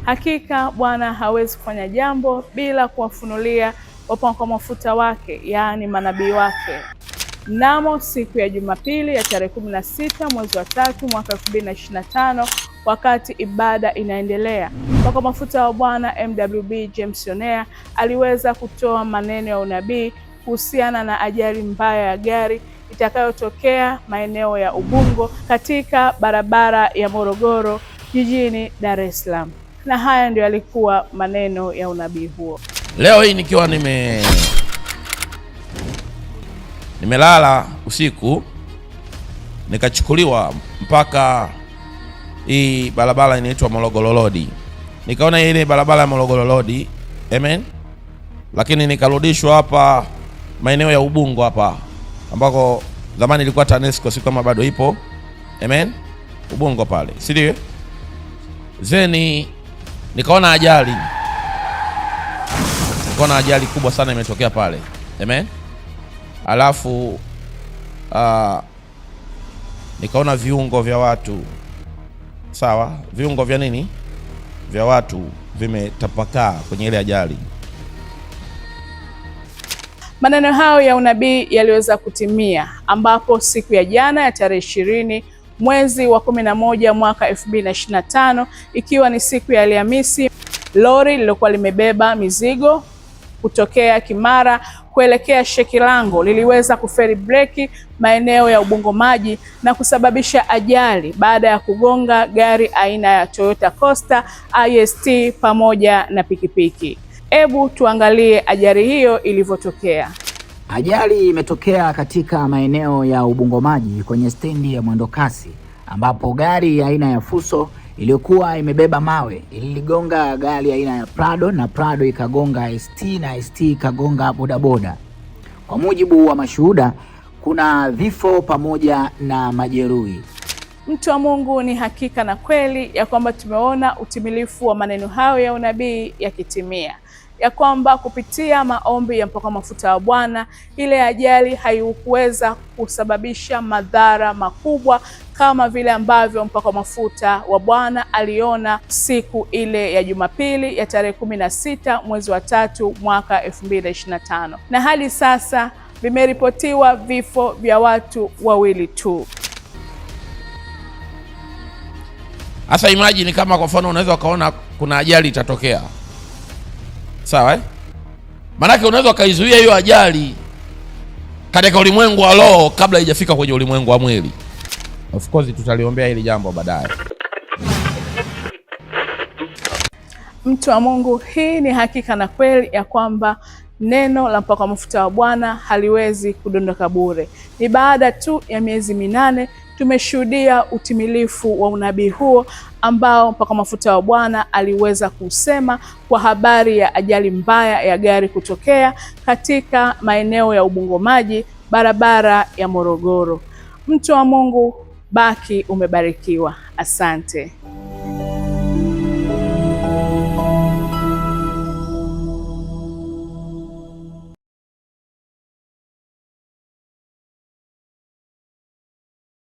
Hakika Bwana hawezi kufanya jambo bila kuwafunulia wapakwa mafuta wake, yaani manabii wake. Mnamo siku ya Jumapili ya tarehe 16 mwezi wa 3 mwaka 2025, wakati ibada inaendelea, mpakwa mafuta wa Bwana MWB James Yonea aliweza kutoa maneno ya unabii kuhusiana na ajali mbaya ya gari itakayotokea maeneo ya Ubungo katika barabara ya Morogoro jijini Dar es Salaam. Na haya ndio yalikuwa maneno ya unabii huo. Leo hii nikiwa nimelala usiku, nikachukuliwa mpaka hii barabara inaitwa Morogoro Road. Nikaona ile barabara ya Morogoro Road, amen, lakini nikarudishwa hapa maeneo ya Ubungo hapa ambako zamani ilikuwa TANESCO, si kama bado ipo, amen, Ubungo pale, si ndio? Zeni nikaona ajali kubwa sana imetokea pale, amen. Alafu nikaona viungo vya watu, sawa, viungo vya nini, vya watu vimetapakaa kwenye ile ajali. Maneno hayo ya unabii yaliweza kutimia, ambapo siku ya jana ya tarehe 20 mwezi wa 11 mwaka 2025, ikiwa ni siku ya Alhamisi, lori lilokuwa limebeba mizigo kutokea Kimara kuelekea Shekilango liliweza kuferi breki maeneo ya Ubungo Maji na kusababisha ajali baada ya kugonga gari aina ya Toyota Coaster IST pamoja na pikipiki. Hebu tuangalie ajali hiyo ilivyotokea. Ajali imetokea katika maeneo ya Ubungo Maji kwenye stendi ya mwendokasi, ambapo gari aina ya Fuso iliyokuwa imebeba mawe iligonga gari aina ya Prado na Prado ikagonga ST na ST ikagonga bodaboda. Kwa mujibu wa mashuhuda, kuna vifo pamoja na majeruhi. Mtu wa Mungu, ni hakika na kweli ya kwamba tumeona utimilifu wa maneno hayo ya unabii yakitimia, ya kwamba kupitia maombi ya mpakwa mafuta wa Bwana ile ajali haikuweza kusababisha madhara makubwa kama vile ambavyo mpakwa mafuta wa Bwana aliona siku ile ya Jumapili ya tarehe 16 mwezi wa 3 mwaka 2025. Na hadi sasa vimeripotiwa vifo vya watu 2 tu. Sasa imagine kama kwa mfano unaweza ukaona kuna ajali itatokea, sawa, Manake unaweza ukaizuia hiyo ajali katika ulimwengu wa roho kabla haijafika kwenye ulimwengu wa mwili. Of course tutaliombea hili jambo baadaye. Mtu wa Mungu, hii ni hakika na kweli ya kwamba neno la mpakwa mafuta wa Bwana haliwezi kudondoka bure. Ni baada tu ya miezi 8 tumeshuhudia utimilifu wa unabii huo ambao mpakwa mafuta wa Bwana aliweza kusema kwa habari ya ajali mbaya ya gari kutokea katika maeneo ya Ubungo Maji, barabara ya Morogoro. Mtu wa Mungu, baki umebarikiwa. Asante.